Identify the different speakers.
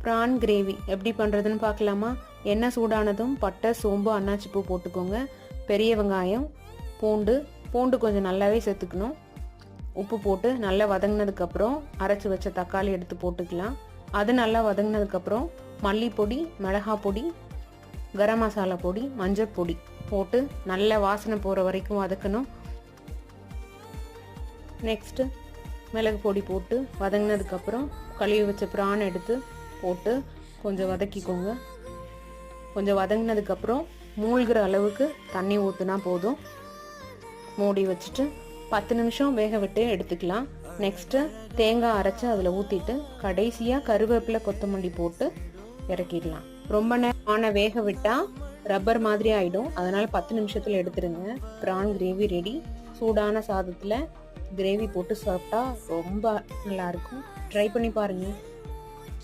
Speaker 1: Prawn gravy எப்படி பண்ணுறதுன்னு பார்க்கலாமா? எண்ணெய் சூடானதும் பட்டை, சோம்பு, அன்னாச்சி பூ போட்டுக்கோங்க. பெரிய வெங்காயம், பூண்டு கொஞ்சம் நல்லாவே சேர்த்துக்கணும். உப்பு போட்டு நல்லா வதங்கினதுக்கப்புறம் அரைச்சி வச்ச தக்காளி எடுத்து போட்டுக்கலாம். அது நல்லா வதங்கினதுக்கப்புறம் மல்லிப்பொடி, மிளகாய் பொடி, கரம் மசாலா பொடி, மஞ்சள் பொடி போட்டு நல்ல வாசனை போகிற வரைக்கும் வதக்கணும். நெக்ஸ்ட்டு மிளகு பொடி போட்டு வதங்கினதுக்கப்புறம் கழுவி வச்ச ப்ரான் எடுத்து போட்டு கொஞ்சம் வதக்கிக்கோங்க. கொஞ்சம் வதங்கினதுக்கப்புறம் மூழ்கிற அளவுக்கு தண்ணி ஊற்றுனா போதும். மூடி வச்சுட்டு 10 நிமிஷம் வேக விட்டு எடுத்துக்கலாம். நெக்ஸ்ட்டு தேங்காய் அரைச்சி அதில் ஊற்றிட்டு கடைசியாக கருவேப்பிலை, கொத்தமல்லி போட்டு இறக்கிடலாம். ரொம்ப நேரம் வேக விட்டால் ரப்பர் மாதிரி ஆகிடும். அதனால் 10 நிமிஷத்தில் எடுத்துருங்க. Prawn gravy ready. சூடான சாதத்தில் கிரேவி போட்டு சாப்பிட்டா ரொம்ப நல்லாயிருக்கும். ட்ரை பண்ணி பாருங்கள்.